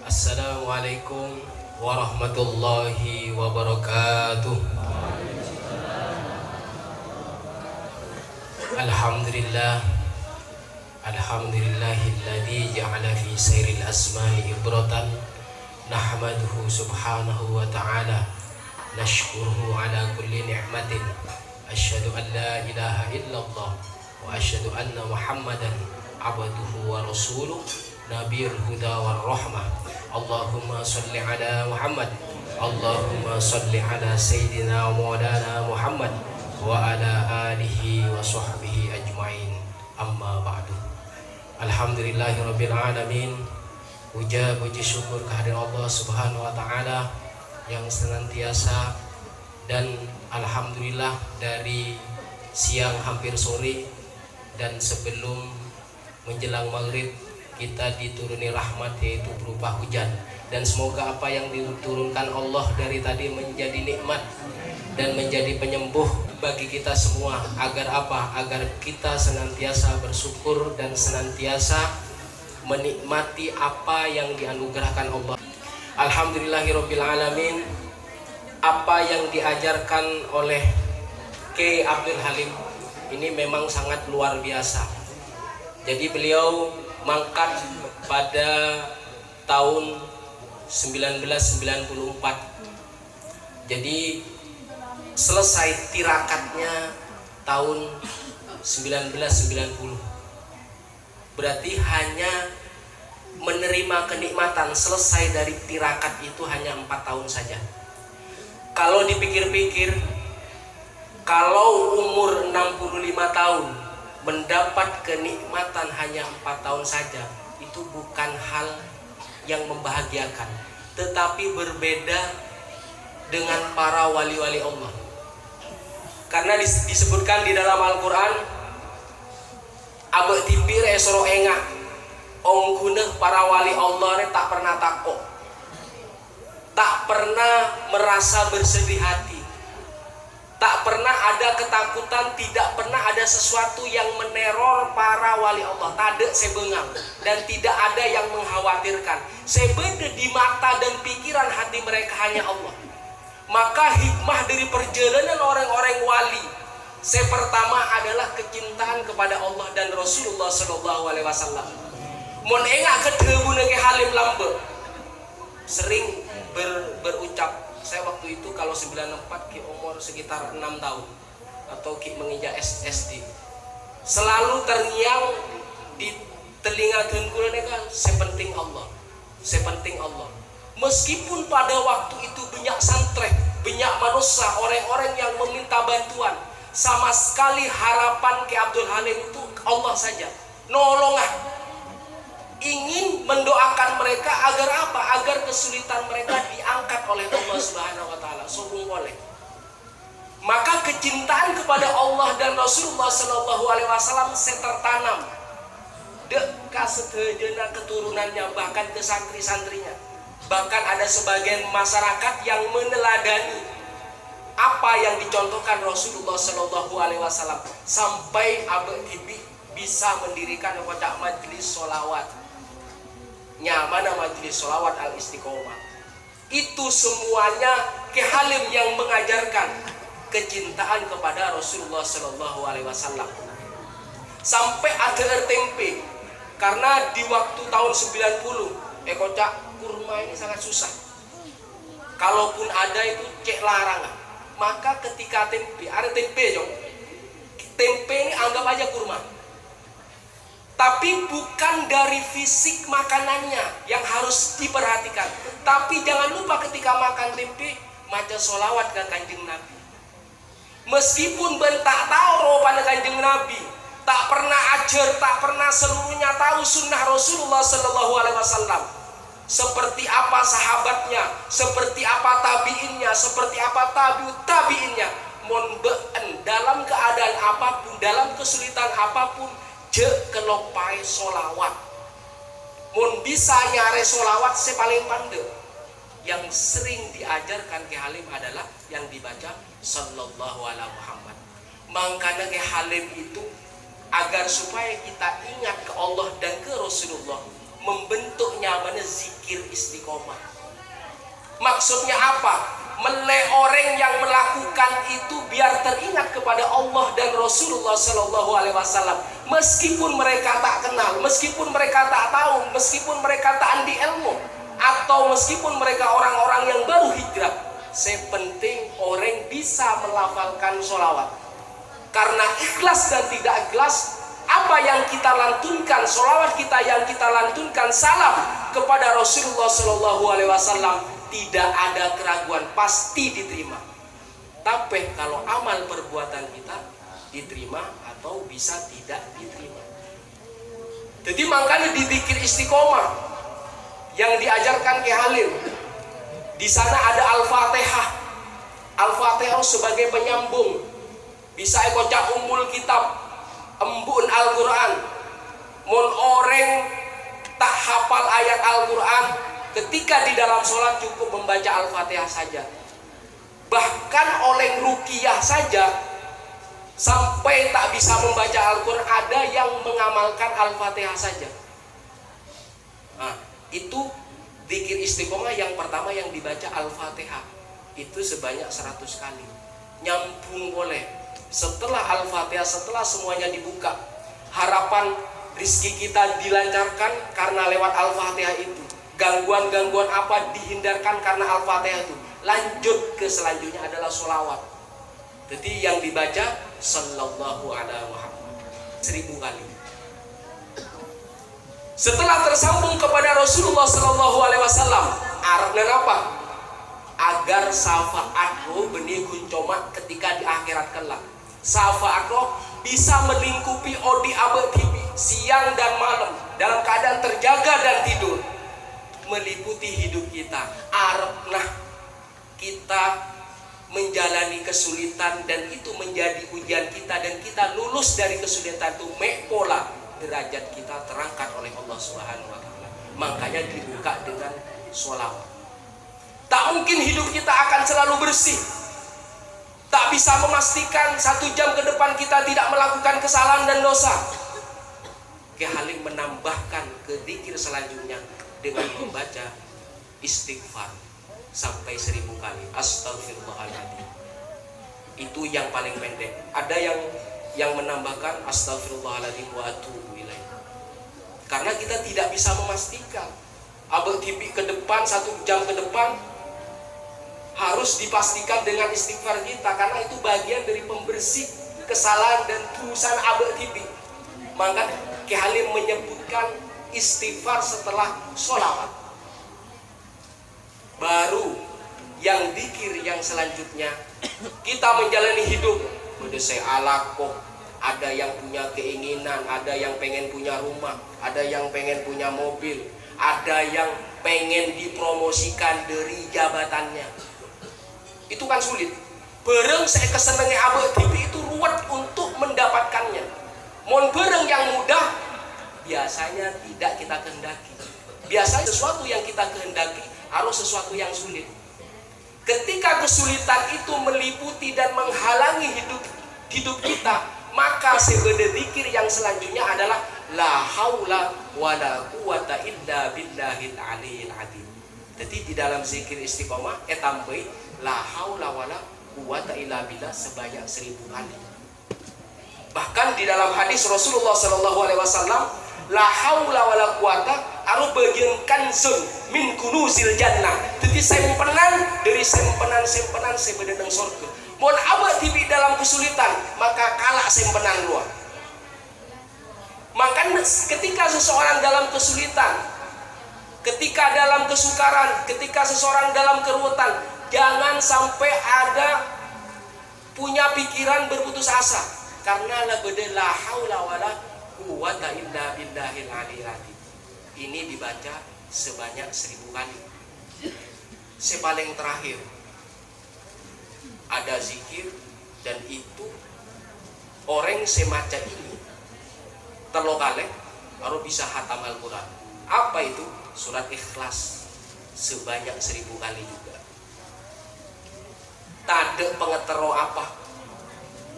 Assalamualaikum warahmatullahi wabarakatuh. Alhamdulillah, alhamdulillahilladzi ja'ala fi sairil asma'i ibratan nahmaduhu subhanahu wa ta'ala nashkuruhu ala kulli ni'matin asyhadu an la ilaha illallah wa asyhadu anna muhammadan abduhu wa rasuluh nabiyul huda war rahmah. Allahumma salli ala Muhammad, Allahumma salli ala sayyidina maulana Muhammad wa ala alihi wa sahbihi ajma'in. Amma ba'du. Alhamdulillahirabbil alamin. Puja puji syukur kehadirat Allah Subhanahu wa taala yang senantiasa, dan alhamdulillah dari siang hampir sore dan sebelum menjelang maghrib kita dituruni rahmat, yaitu berupa hujan. Dan semoga apa yang diturunkan Allah dari tadi menjadi nikmat dan menjadi penyembuh bagi kita semua. Agar apa? Agar kita senantiasa bersyukur dan senantiasa menikmati apa yang dianugerahkan Allah. Alhamdulillahirabbil alamin. Apa yang diajarkan oleh Kiai Abdul Halim ini memang sangat luar biasa. Jadi beliau mangkat pada tahun 1994. Jadi selesai tirakatnya tahun 1990. Berarti hanya menerima kenikmatan selesai dari tirakat itu hanya 4 tahun saja. Kalau dipikir-pikir, kalau umur 65 tahun mendapat kenikmatan hanya 4 tahun saja, itu bukan hal yang membahagiakan. Tetapi berbeda dengan para wali-wali Allah. Karena disebutkan di dalam Al-Quran, abek tipir esoro engak ongguneh para wali Allah tak pernah takut, tak pernah merasa bersedih hati, tak pernah ada ketakutan, tidak pernah ada sesuatu yang meneror para wali Allah. Tak ada sebengang dan tidak ada yang mengkhawatirkan. Sebeda di mata dan pikiran hati mereka hanya Allah. Maka hikmah dari perjalanan orang-orang wali pertama adalah kecintaan kepada Allah dan Rasulullah Sallallahu Alaihi Wasallam. Mon engak kedebu nege halim lambe sering berucap. Saya waktu itu kalau 94 ki umur sekitar 6 tahun atau ki menginjak SD, selalu terngiang di telinga dengkul nega sepenting Allah, sepenting Allah. Meskipun pada waktu itu banyak santri, banyak manusia, orang-orang yang meminta bantuan, sama sekali harapan ke Abdul Halim itu Allah saja. Nolongah. Ingin mendoakan mereka agar apa? Agar kesulitan mereka diangkat oleh Allah Subhanahu wa taala. Sungguh boleh. Maka kecintaan kepada Allah dan Rasulullah Sallallahu Alaihi Wasallam tertanam dekat sedejana keturunannya, bahkan ke santri-santrinya. Bahkan ada sebagian masyarakat yang meneladani apa yang dicontohkan Rasulullah Sallallahu Alaihi Wasallam, sampai Abah Tibi bisa mendirikan majelis sholawat. Nyamana majelis sholawat al-istiqomah. Itu semuanya Ki Halim yang mengajarkan kecintaan kepada Rasulullah Sallallahu Alaihi Wasallam. Sampai ada tempe, karena di waktu tahun 90 kocak kurma ini sangat susah. Kalaupun ada itu cek larangan. Maka ketika tempe, ada tempe jong, tempe ini anggap aja kurma. Tapi bukan dari fisik makanannya yang harus diperhatikan. Tapi jangan lupa ketika makan tempe, maca sholawat ke Kanjeng Nabi. Meskipun bentak tahu pada Kanjeng Nabi, tak pernah ajar, tak pernah seluruhnya tahu sunnah Rasulullah Sallallahu Alaihi Wasallam. Seperti apa sahabatnya, seperti apa tabiinnya, seperti apa tabiinnya. Monbeen dalam keadaan apapun, dalam kesulitan apapun, je kelopai solawat. Mun bisa nyare solawat paling pandai. Yang sering diajarkan Ki Halim adalah yang dibaca Sallallahu Alaihi Muhammad. Makanya Ki Halim itu agar supaya kita ingat ke Allah dan ke Rasulullah, membentuk nyamannya zikir istiqomah. Maksudnya apa? Melek orang yang melakukan itu biar teringat kepada Allah dan Rasulullah Shallallahu Alaihi Wasallam. Meskipun mereka tak kenal, meskipun mereka tak tahu, meskipun mereka tak andi ilmu, atau meskipun mereka orang-orang yang baru hijrah, sepenting orang bisa melafalkan sholawat. Karena ikhlas dan tidak ikhlas, apa yang kita lantunkan, sholawat kita yang kita lantunkan, salam kepada Rasulullah Shallallahu Alaihi Wasallam, tidak ada keraguan, pasti diterima. Tapi kalau amal perbuatan kita diterima atau bisa tidak diterima. Jadi makanya di zikir istiqomah yang diajarkan Ki Halim, di sana ada Al-Fatihah. Al-Fatihah sebagai penyambung. Bisa ekocak umul kitab, embun Al-Quran. Mun orang tak hafal ayat Al-Quran, ketika di dalam sholat cukup membaca Al-Fatihah saja. Bahkan oleh ruqyah saja, sampai tak bisa membaca Al-Quran, ada yang mengamalkan Al-Fatihah saja. Nah, itu zikir istiqomah yang pertama yang dibaca Al-Fatihah. Itu sebanyak 100 kali. Nyambung boleh. Setelah Al-Fatihah, setelah semuanya dibuka, harapan rizki kita dilancarkan karena lewat Al-Fatihah itu. Gangguan-gangguan apa dihindarkan karena Al-Fatihah itu. Lanjut ke selanjutnya adalah sholawat. Jadi yang dibaca Sallallahu Alaihi Muhammad 1000 kali. Setelah tersambung kepada Rasulullah Sallallahu Alaihi Wasallam, arahnya apa? Agar syafaat roh benih kuncoma ketika di akhirat kelak. Syafaat roh bisa melingkupi odi abad tibi siang dan malam dalam keadaan terjaga dan tidur, meliputi hidup kita. Arepnah kita menjalani kesulitan dan itu menjadi ujian kita, dan kita lulus dari kesulitan itu, mek pola derajat kita terangkat oleh Allah Subhanahu wa taala. Makanya dibuka dengan sholawat. Tak mungkin hidup kita akan selalu bersih. Tak bisa memastikan 1 jam ke depan kita tidak melakukan kesalahan dan dosa. Ki Halim menambahkan ke zikir selanjutnya dengan membaca istighfar sampai 1000 kali. Astagfirullahaladzim. Itu yang paling pendek. Ada yang menambahkan astagfirullahaladzim wa atubu ilaih. Karena kita tidak bisa memastikan abad tibi ke depan, 1 jam ke depan, harus dipastikan dengan istighfar kita, karena itu bagian dari pembersih kesalahan dan dosa abad tibi. Maka Ki Halim menyebutkan istighfar setelah sholawat. Baru yang zikir yang selanjutnya, kita menjalani hidup berdesai alakoh. Ada yang punya keinginan, ada yang pengen punya rumah, ada yang pengen punya mobil, ada yang pengen dipromosikan dari jabatannya. Itu kan sulit. Bareng saya kesenangan abad tibi itu ruwet untuk mendapatkannya. Mon bareng yang mudah biasanya tidak kita kehendaki. Biasanya sesuatu yang kita kehendaki harus sesuatu yang sulit. Ketika kesulitan itu meliputi dan menghalangi hidup kita, maka sebenarnya zikir yang selanjutnya adalah la haula wala quwata illa billahil aliyil azim. Jadi di dalam zikir istiqomah tambahin la haula wala quwata illa billah sebanyak 1000 kali. Bahkan di dalam hadis Rasulullah Sallallahu Alaihi Wasallam, la haula wala quwata aru bagian kanzun min kunuzil jannah. Jadi sempenan dari sempenan sebenarnya surga. Mohon abad tibi dalam kesulitan, maka kalah sempenan luar. Maka ketika seseorang dalam kesulitan, ketika dalam kesukaran, ketika seseorang dalam keruwetan, jangan sampai ada punya pikiran berputus asa, karena la beda la haula wala quwata illa billahil aliyil azim. Ini dibaca sebanyak 1000 kali. Sepaling terakhir ada zikir, dan itu orang semacam ini terlokale baru bisa hatam Al-Quran. Apa itu? Surat Ikhlas sebanyak 1000 kali juga. Tak ada pengetero apa,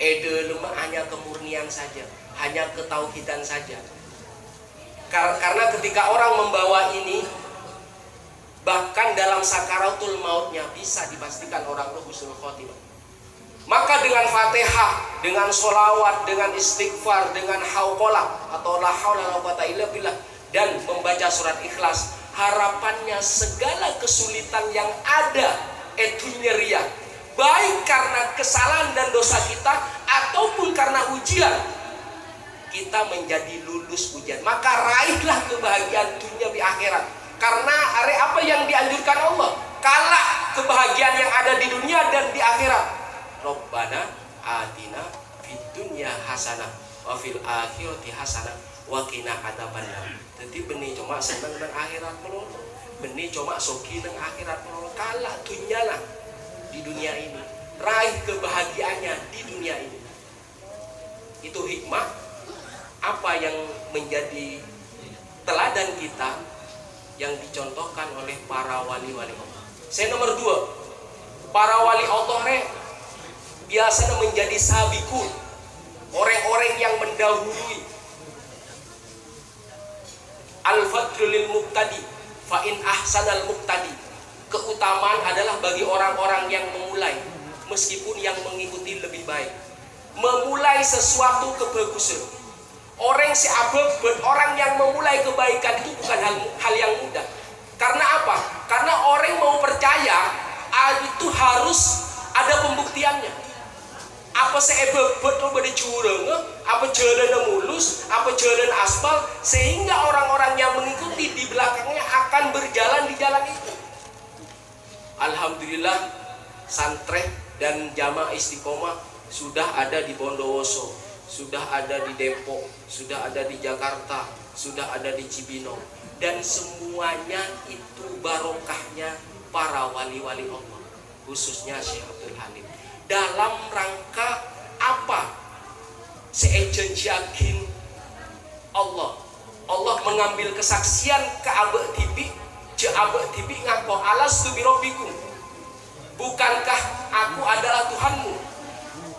ede lemah, hanya kemurnian saja, hanya ketauhidan saja. Karena ketika orang membawa ini, bahkan dalam sakaratul mautnya bisa dipastikan orang itu husnul khotimah. Maka dengan Fatihah, dengan sholawat, dengan istighfar, dengan hauqalah atau la haula wala quwata illa billah, dan membaca surat Ikhlas, harapannya segala kesulitan yang ada itu nyeriah, baik karena kesalahan dan dosa kita ataupun karena ujian, kita menjadi lulus ujian. Maka raihlah kebahagiaan dunia di akhirat. Karena apa yang dianjurkan Allah, kalah kebahagiaan yang ada di dunia dan di akhirat. Rabbana atina fid dunya hasanah wa fil akhirati hasanah wa qina adzabannar. Jadi benih cuma seneng nang akhirat melulu, benih cuma sogi nang akhirat melulu, kalah dunia lah di dunia ini. Raih kebahagiaannya di dunia ini. Itu hikmah apa yang menjadi teladan kita yang dicontohkan oleh para wali-wali Allah. Saya nomor 2, para wali Allah biasanya menjadi sabiqun, orang-orang yang mendahului. Al-fadlul lil muqtadi fa in ahsanal muqtadi. Keutamaan adalah bagi orang-orang yang memulai, meskipun yang mengikuti lebih baik. Memulai sesuatu kebagusan. Orang si abad, orang yang memulai kebaikan itu bukan hal yang mudah. Karena apa? Karena orang mau percaya itu harus ada pembuktiannya. Apa seebebet lo pada curang, apa jalan mulus, apa jalan aspal, sehingga orang-orang yang mengikuti di belakangnya akan berjalan di jalan itu. Alhamdulillah, santri dan jamaah istiqomah sudah ada di Bondowoso, sudah ada di Depok, sudah ada di Jakarta, sudah ada di Cibinong, dan semuanya itu barokahnya para wali-wali Allah, khususnya Syekh Abdul Halim. Dalam rangka apa? Seejenjakin Allah mengambil kesaksian ke abek tibi, je abek tibi ngaku alastu birabbikum, bukankah aku adalah Tuhanmu?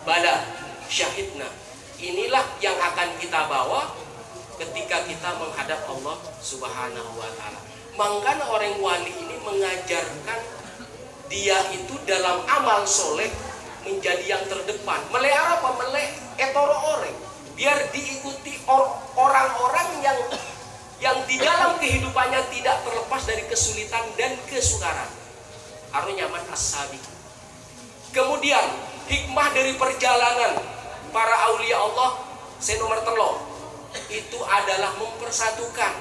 Bala syahidna. Inilah yang akan kita bawa ketika kita menghadap Allah Subhanahu wa ta'ala. Makanya orang wali ini mengajarkan dia itu dalam amal soleh menjadi yang terdepan. Melek apa? Melek etoro orang, biar diikuti orang-orang yang di dalam kehidupannya tidak terlepas dari kesulitan dan kesukaran. Harus nyaman as-sabiq. Kemudian hikmah dari perjalanan para aulia Allah, saya nomor 3, itu adalah mempersatukan.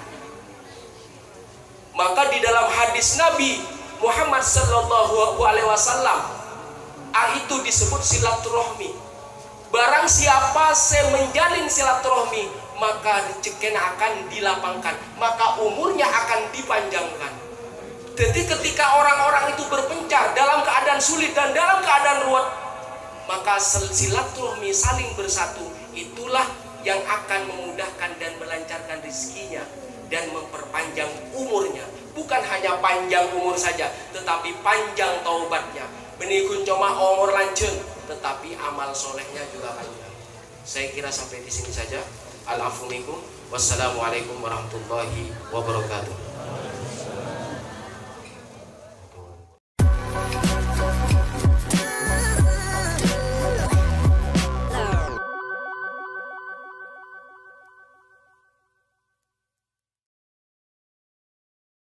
Maka di dalam hadis Nabi Muhammad sallallahu alaihi wasallam, itu disebut silaturahmi. Barang siapa menjalin silaturahmi, maka rezeki akan dilapangkan, maka umurnya akan dipanjangkan. Jadi ketika orang-orang itu berpencar dalam keadaan sulit dan dalam keadaan ruwet, maka silaturahmi saling bersatu, itulah yang akan memudahkan dan melancarkan rezekinya dan memperpanjang umurnya. Bukan hanya panjang umur saja, tetapi panjang taubatnya. Benikun cuma umur lanjut, tetapi amal solehnya juga panjang. Saya kira sampai di sini saja. Al-afu minkum. Wassalamualaikum warahmatullahi wabarakatuh.